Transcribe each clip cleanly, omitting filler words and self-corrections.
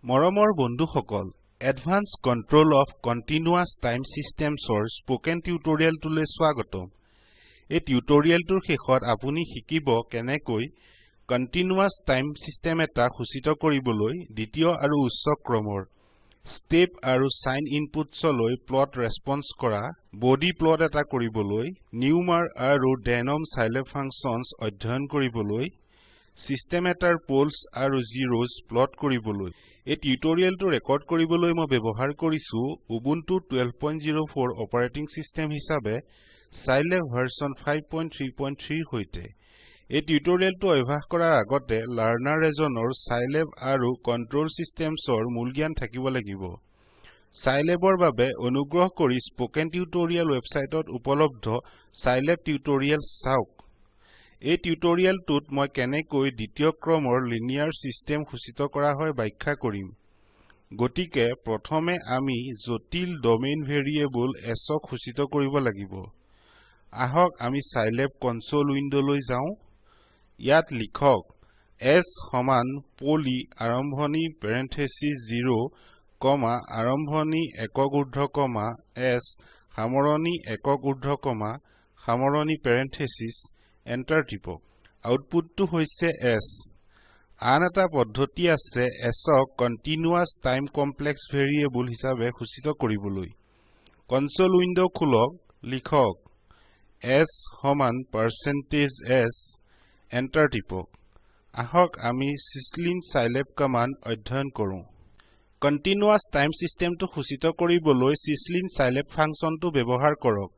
মৰমৰ বন্ধুসকল, Advanced Control of Continuous Time Systems or Spoken Tutorial toলৈ স্বাগতম। এই টিউটোৰিয়েলটোৰ শেষত আপুনি শিকিব কেনেকৈ Continuous Time System এটা ঘোষিত কৰিবলৈ দ্বিতীয় আৰু উচ্চ ক্ৰমৰ Step আৰু Sign Inputs লৈ Plot Response কৰা, Bode Plot এটা কৰিবলৈ, Numer আৰু Denom Scilab Functions অধ্যয়ন কৰিবলৈ, System এটাৰ Poles আৰু Zeros plot কৰিবলৈ। এই টিউটোৰিয়েলটো ৰেকৰ্ড কৰিবলৈ মই ব্যৱহাৰ কৰিছো Ubuntu 12.04 অপাৰেটিং সিস্টেম হিচাপে Scilab ভাৰ্সন 5.3.3 হৈতে। এই টিউটোৰিয়েলটো অভ্যাস কৰাৰ আগতে লাৰ্নাৰ এজনৰ Scilab আৰু কন্ট্ৰোল সিস্টেমছৰ মূল জ্ঞান থাকিব লাগিব। Scilabৰ বাবে অনুগ্ৰহ কৰি স্পোকেন টিউটোৰিয়েল ৱেবছাইটত উপলব্ধ Scilab টিউটোৰিয়েল চাওক। এই টিউটোৰিয়েলটোত মই কেনেকৈ দ্বিতীয় ক্ৰমৰ লিনিয়াৰ সিস্টেম ঘোষিত কৰা হয় ব্যাখ্যা কৰিম। গতিকে প্ৰথমে আমি জটিল ডমেইন ভেৰিয়েবল s ঘোষিত কৰিব লাগিব। আহক আমি Scilab কনসোল উইন্ডোলৈ যাওঁ। ইয়াত লিখক s সমান পলি আৰম্ভণি পেৰেণ্ঠেছিছ 0, আৰম্ভণি একক ঊৰ্ধ্ব কমা s সামৰণি একক ঊৰ্ধ্ব কমা সামৰণি পেৰেণ্ঠেছিছ এন্টাৰ টিপক। আউটপুটটো হৈছে s। আন এটা পদ্ধতি আছে s ক কন্টিনিউয়াস টাইম কমপ্লেক্স ভেৰিয়েবল হিচাপে ঘোষিত কৰিবলৈ। কনসোল উইন্ডো খুলক, লিখক s সমান %s এন্টাৰ টিপক। আহক আমি syslin scilab কমান্ড অধ্যয়ন কৰো। কন্টিনিউয়াস টাইম সিস্টেমটো ঘোষিত কৰিবলৈ syslin scilab ফাংচনটো ব্যৱহাৰ কৰক।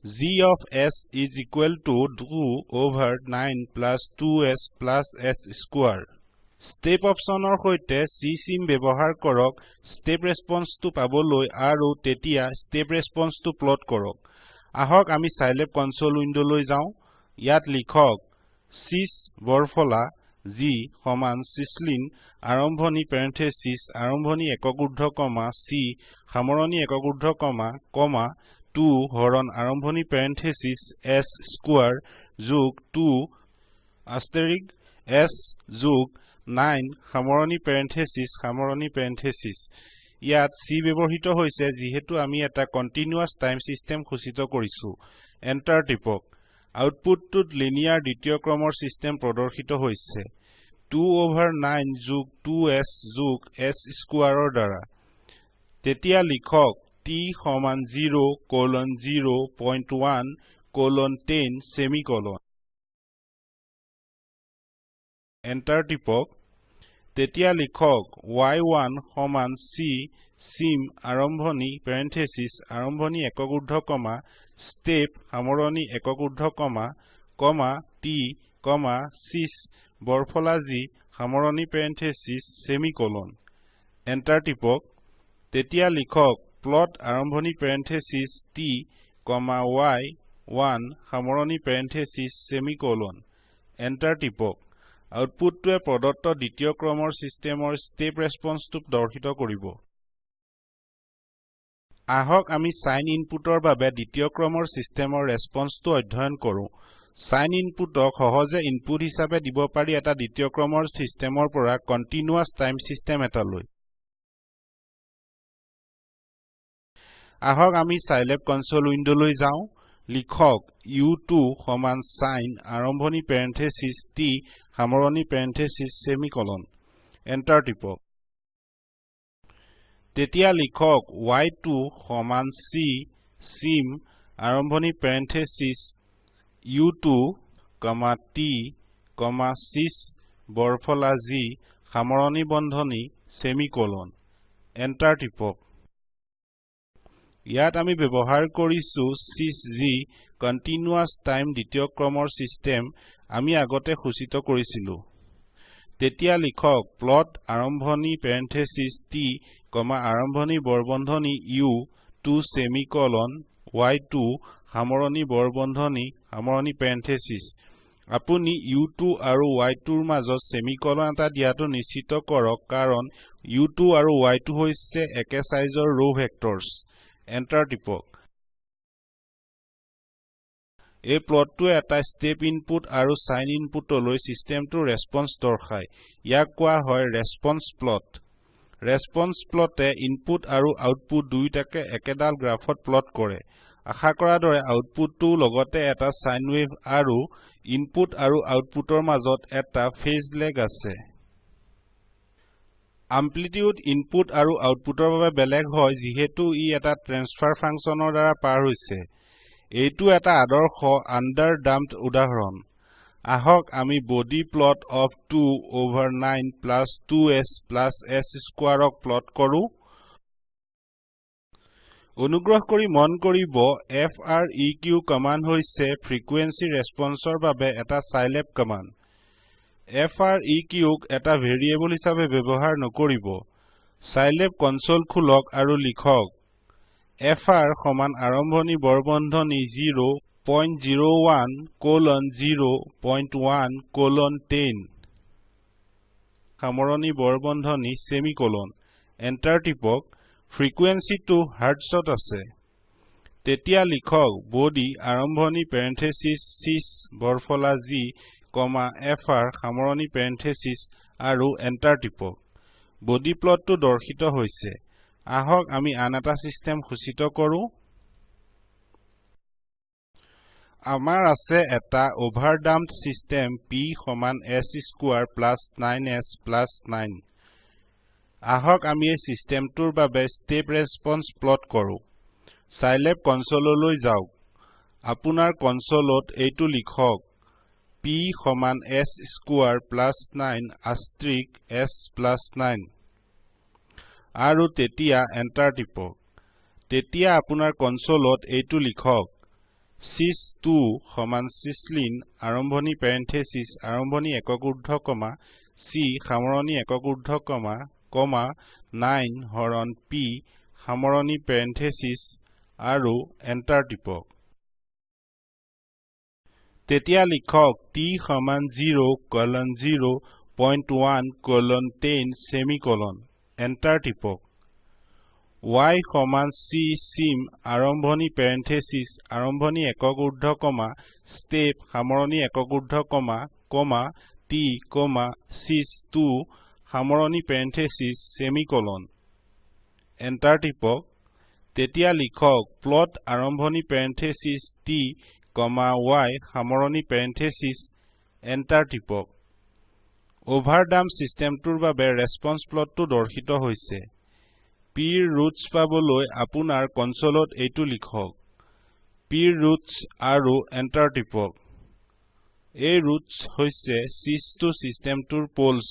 g of s is equal to 2 over 9 plus 2s plus s square। Step অপশনৰ সৈতে sysim ব্যৱহাৰ কৰক step responseটো পাবলৈ আৰু তেতিয়া step responseটো প্লট কৰক। আহক আমি Scilab কনসোল উইন্ডোলৈ যাওঁ। ইয়াত লিখক sys বৰফলা g সমান syslin আৰম্ভণি পেৰেণ্ঠেছিছ আৰম্ভণি একক ঊৰ্ধ্ব কমা c সামৰণি একক ঊৰ্ধ্ব কমা 2 হৰণ আৰম্ভণি পেৰেণ্ঠেছিছ s স্কোয়াৰ যোগ 2 আষ্টেৰিক s যোগ 9 সামৰণি পেৰেণ্ঠেছিছ। ইয়াত c ব্যৱহৃত হৈছে যিহেতু আমি এটা কন্টিনিউয়াস টাইম সিস্টেম ঘোষিত কৰিছো। এন্টাৰ টিপক। আউটপুটটোত লিনিয়াৰ দ্বিতীয় ক্ৰমৰ সিস্টেম প্ৰদৰ্শিত হৈছে 2 over 9 যোগ 2s যোগ s স্কোয়াৰৰ দ্বাৰা। তেতিয়া লিখক t সমান 0:0.1:10 সেমিকোলন। এন্টাৰ টিপক। তেতিয়া লিখক y1 সমান c sim আৰম্ভণি পেৰেণ্ঠেছিছ আৰম্ভণি একক ঊৰ্ধ্ব কমা step সামৰণি একক ঊৰ্ধ্ব কমা t sys বৰফলা g সামৰণি পেৰেণ্ঠেছিছ সেমিকোলন। এন্টাৰ টিপক। তেতিয়া লিখক প্লট আৰম্ভণি পেৰেণ্ঠেছিছ t, y1 সামৰণি পেৰেণ্ঠেছিছ সেমিকোলন। এন্টাৰ টিপক। আউটপুটটোৱে প্ৰদত্ত দ্বিতীয় ক্ৰমৰ সিস্টেমৰ স্টেপ ৰেসপন্সটো প্ৰদৰ্শিত কৰিব। আহক আমি সাইন ইনপুটৰ বাবে দ্বিতীয় ক্ৰমৰ সিস্টেমৰ ৰেসপন্সটো অধ্যয়ন কৰো। সাইন ইনপুটক সহজে ইনপুট হিচাপে দিব পাৰি এটা দ্বিতীয় ক্ৰমৰ সিস্টেমৰ পৰা কন্টিনিউয়াস টাইম সিস্টেম এটালৈ। আহক আমি Scilab কনসোল উইন্ডোলৈ যাওঁ। লিখক u2 সমান sin আৰম্ভণি পেৰেণ্ঠেছিছ t সামৰণি পেৰেণ্ঠেছিছ সেমিকোলন। এন্টাৰ টিপক। তেতিয়া লিখক y2 সমান c sim আৰম্ভণি পেৰেণ্ঠেছিছ u2, t, sys বৰফলা g সামৰণি বন্ধনী সেমিকোলন। এন্টাৰ টিপক। ইয়াত আমি ব্যৱহাৰ কৰিছো sysg কন্টিনিউয়াস টাইম দ্বিতীয় ক্ৰমৰ সিস্টেম আমি আগতে ঘোষিত কৰিছিলো। তেতিয়া লিখক প্লট আৰম্ভণি পেৰেণ্ঠেছিছ t, আৰম্ভণি বৰবন্ধনী u2 সেমিকোলন y2 সামৰণি বৰবন্ধনী সামৰণি পেৰেণ্ঠেছিছ। আপুনি u2 আৰু y2ৰ মাজত সেমিকোলন এটা দিয়াটো নিশ্চিত কৰক কাৰণ u2 আৰু y2 হৈছে একে সাইজৰ ৰ ভেক্টৰছ। এন্টাৰ টিপক। এই প্লটটোৱে এটা স্টেপ ইনপুট আৰু সাইন ইনপুটলৈ সিস্টেমটোৰ ৰেসপন্স দৰ্শায়। ইয়াক কোৱা হয় ৰেসপন্স প্লট। ৰেসপন্স প্লটে ইনপুট আৰু আউটপুট দুইটাকে একেডাল গ্ৰাফত প্লট কৰে আশা কৰা দৰে আউটপুটটো লগতে এটা সাইন ওয়েভ আৰু ইনপুট আৰু আউটপুটৰ মাজত এটা ফেজ লেগ আছে Amplitude input আৰু outputor বাবে বেলেগ হয় যিহেতু ই এটা ট্ৰান্সফাৰ ফাংচনৰ দ্বাৰা পাৰ হৈছে এইটো এটা আদৰ্শ underdamped উদাহৰণ আহক আমি body plot of 2/9 plus 2s plus s square ক প্লট কৰো অনুগ্ৰহ কৰি মন কৰিব freq কমান্ড হৈছে frequency responseৰ বাবে এটা scilab কমান্ড freq ক এটা ভেৰিয়েবল হিচাপে ব্যৱহাৰ নকৰিব scilab কনসোল খুলক আৰু লিখক fr সমান আৰম্ভণি বৰবন্ধনী 0.01 0.1 10 সামৰণি বৰবন্ধনী সেমিকোলন এন্টাৰ টিপক ফ্ৰিকোয়েন্সি টো হাৰ্টছত আছে তেতিয়া লিখক body আৰম্ভণি parenthesis sys বৰফলা g fr সামৰণি parenthesis আৰু এন্টাৰ টিপক body plot টো দৰ্শিত হৈছে আহক আমি আন এটা সিস্টেম ঘোষিত কৰো আমাৰ আছে এটা overdamped system p সমান s square plus 9s plus 9 আহক আমি এই সিস্টেমটোৰ বাবে step response plot কৰো scilab কনসোললৈ যাওক আপোনাৰ কনসোলত এইটো লিখক p সমান s square plus 9 asterisk s plus 9 আৰু তেতিয়া এন্টাৰ টিপক তেতিয়া আপোনাৰ কনসোলত এইটো লিখক sys2 সমান syslin আৰম্ভণি parenthesis আৰম্ভণি একক ঊৰ্ধ্ব কমা c সামৰণি একক ঊৰ্ধ্ব কমা 9 হৰণ p সামৰণি parenthesis আৰু এন্টাৰ টিপক তেতিয়া লিখক t সমান 0:0.1:10 সেমিকোলন এন্টাৰ টিপক y সমান c sim আৰম্ভণি parenthesis আৰম্ভণি একক ঊৰ্ধ্ব কমা step সামৰণি একক ঊৰ্ধ্ব কমা t sys2 সামৰণি parenthesis সেমিকোলন এন্টাৰ টিপক তেতিয়া লিখক plot আৰম্ভণি parenthesis t y সামৰণি parenthesis এন্টাৰ টিপক overdamped systemটোৰ বাবে response plotটো দৰ্শিত হৈছে p roots পাবলৈ আপোনাৰ কনসোলত এইটো লিখক p roots আৰু এন্টাৰ টিপক এই roots হৈছে sys2 systemটোৰ poles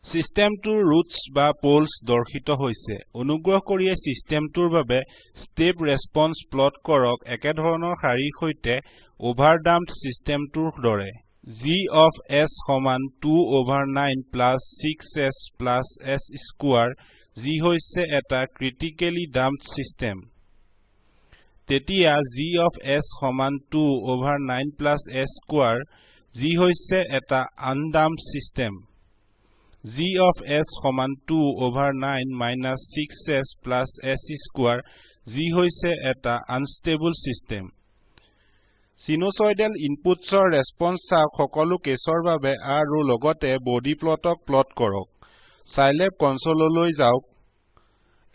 systemটোৰ roots বা poles দৰ্শিত হৈছে অনুগ্ৰহ কৰি এই systemটোৰ বাবে step response plot কৰক একেধৰণৰ শাৰীৰ সৈতে overdamped systemটোৰ দৰে g of s সমান 2/9 plus 6s plus s square যি হৈছে এটা critically damped system তেতিয়া g of s সমান 2/9 plus s square যি হৈছে এটা undamped system g of s সমান 2/9 minus 6s plus s square যি হৈছে এটা unstable system sinusoidal inputsৰ response চাওক সকলো কেছৰ বাবে আৰু লগতে body plotক প্লট কৰক scilab কনসোললৈ যাওক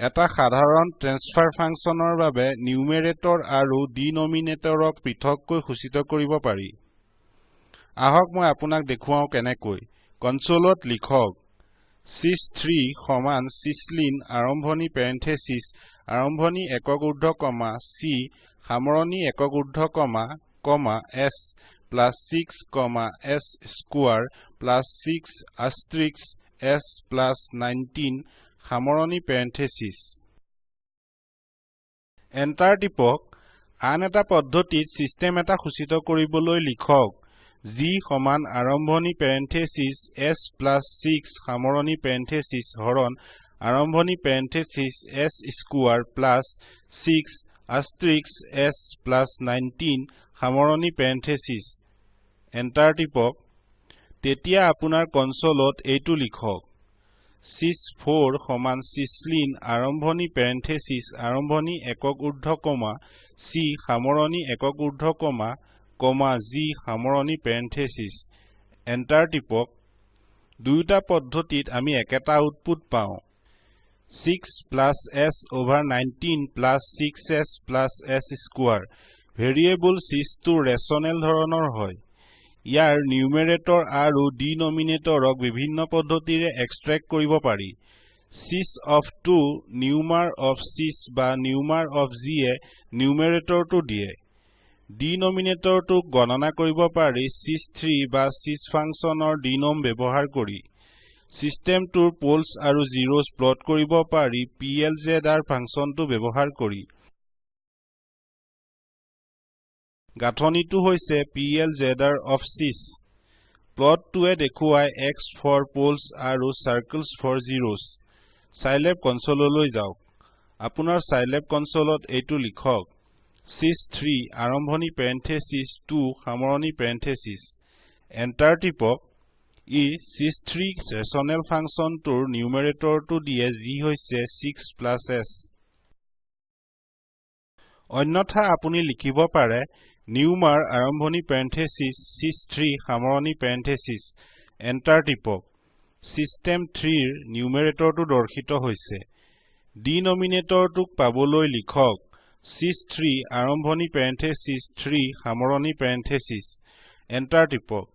এটা সাধাৰণ ট্ৰান্সফাৰ ফাংচনৰ বাবে নিউমেৰেটৰ আৰু ডিনোমিনেটৰক পৃথককৈ ঘোষিত কৰিব পাৰি আহক মই আপোনাক দেখুৱাও কেনেকৈ কনসোলত লিখক sys3 সমান syslin আৰম্ভণি parenthesis আৰম্ভণি একক ঊৰ্ধ্ব কমা c সামৰণি একক ঊৰ্ধ্ব কমা s plus 6 s square plus 6 asterisk s plus 19 সামৰণি parenthesis এন্টাৰ টিপক আন এটা পদ্ধতিত সিস্টেম এটা ঘোষিত কৰিবলৈ লিখক g সমান আৰম্ভণি parenthesis s plus 6 সামৰণি parenthesis হৰণ আৰম্ভণি parenthesis s square plus 6 asterisk s plus 19 সামৰণি parenthesis এন্টাৰ টিপক তেতিয়া আপোনাৰ কনসোলত এইটো লিখক sys4 সমান syslin আৰম্ভণি parenthesis আৰম্ভণি একক ঊৰ্ধ্ব কমা c সামৰণি একক ঊৰ্ধ্ব কমা g সামৰণি parenthesis এন্টাৰ টিপক দুয়োটা পদ্ধতিত আমি একেটা আউটপুট পাওঁ 6 plus s over 19 plus 6s plus s square variable sys টো ৰেচনেল ধৰণৰ হয় ইয়াৰ নিউমেৰেটৰ আৰু ডিনমিনেটৰক বিভিন্ন পদ্ধতিৰে এক্সট্ৰেক্ট কৰিব পাৰি sys of 2 numer of sys বা numer of g এ নিউমেৰেটৰটো দিয়ে ডিনমিনেটৰটো গণনা কৰিব পাৰি sys3 বা sys ফাংচনৰ ডিনম ব্যৱহাৰ কৰি সিস্টেমটোৰ পোলছ আৰু জিৰোজ প্লট কৰিব পাৰি plzr ফাংচনটো ব্যৱহাৰ কৰি গাঠনিটো হৈছে plzr of sys প্লটটোৱে দেখুৱায় x for poles আৰু circles for zeros Scilab কনসোললৈ যাওক আপোনাৰ Scilab কনসোলত এইটো লিখক sys3 আৰম্ভণি পেৰেণ্থেছিছ 2 সামৰণি পেৰেণ্থেছিছ এন্টাৰ টিপক ই sys3 ৰেচনেল ফাংচনটোৰ নিউমেৰেটৰটো দিয়ে যি হৈছে 6 plus s অন্যথা আপুনি লিখিব পাৰে নিউমাৰ আৰম্ভণি পেৰেণ্থেছিছ sys3 সামৰণি পেৰেণ্থেছিছ এন্টাৰ টিপক সিস্টেম 3 ৰ নিউমেৰেটৰটো দৰ্শিত হৈছে ডিনমিনেটৰটোক পাবলৈ লিখক sys3 আৰম্ভণি পেৰেণ্থেছিছ 3 সামৰণি পেৰেণ্থেছিছ এন্টাৰ টিপক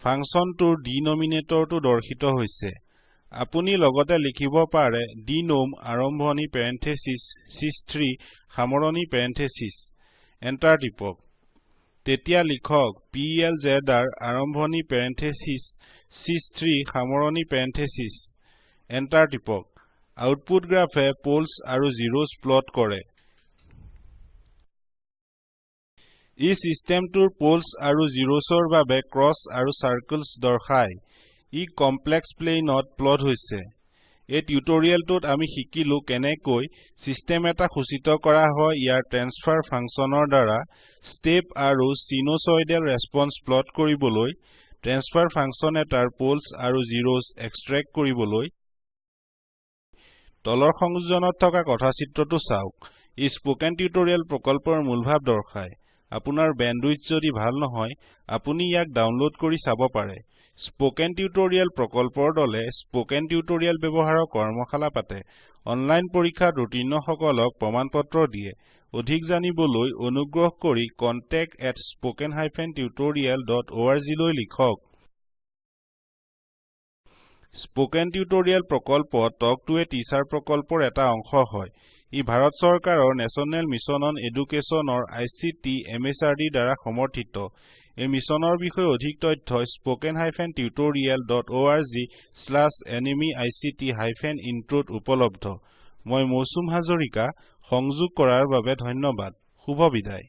ফাংচনটোৰ ডিনমিনেটৰটো দৰ্শিত হৈছে আপুনি লগতে লিখিব পাৰে ডিনম আৰম্ভণি পেৰেণ্থেছিছ sys3 সামৰণি পেৰেণ্থেছিছ এন্টাৰ টিপক তেতিয়া লিখক plzr আৰম্ভণি পেৰেণ্থেছিছ sys3 সামৰণি পেৰেণ্থেছিছ এন্টাৰ টিপক আউটপুট গ্ৰাফে পোলছ আৰু জিৰোজ প্লট কৰে ই সিস্টেমটোৰ পোলছ আৰু জিৰোজৰ বাবে ক্ৰছ আৰু সাৰ্কলছ দৰ্শায় ই কমপ্লেক্স প্লেনত প্লট হৈছে এই টিউটোৰিয়েলটোত আমি শিকিলো কেনেকৈ সিস্টেম এটা সূচিত কৰা হয় ইয়াৰ ট্ৰান্সফাৰ ফাংচনৰ দ্বাৰা স্টেপ আৰু সিনুসয়ডেল ৰেসপন্স প্লট কৰিবলৈ ট্ৰান্সফাৰ ফাংচন এটাৰ পোলছ আৰু জিৰোজ এক্সট্ৰেক্ট কৰিবলৈ তলৰ সংযোজনত থকা কথাচিত্ৰটো চাওক ই স্পোকেন টিউটোৰিয়েল প্ৰকল্পৰ মূলভাৱ দৰ্শায় আপোনাৰ বেণ্ডউইথ যদি ভাল নহয় আপুনি ইয়াক ডাউনলোড কৰি চাব পাৰে স্পোকেন টিউটোৰিয়েল প্ৰকল্পৰ দলে স্পোকেন টিউটোৰিয়েল ব্যৱহাৰৰ কৰ্মশালা পাতে অনলাইন পৰীক্ষাত উত্তীৰ্ণসকলক প্ৰমাণপত্ৰ দিয়ে অধিক জানিবলৈ অনুগ্ৰহ কৰি contact@spoken-tutorial.org লৈ লিখক স্পোকেন টিউটোৰিয়েল প্ৰকল্প টক টু এ টিচাৰ প্ৰকল্পৰ এটা অংশ হয় ই ভাৰত চৰকাৰৰ নেশ্যনেল মিছন অন এডুকেশ্যনৰ ICT MHRD দ্বাৰা সমৰ্থিত এই মিছনৰ বিষয়ে অধিক তথ্য spoken-tutorial.org/nmeict-intro উপলব্ধ মই মৌচুম হাজৰিকা সংযোগ কৰাৰ বাবে ধন্যবাদ শুভ বিদায়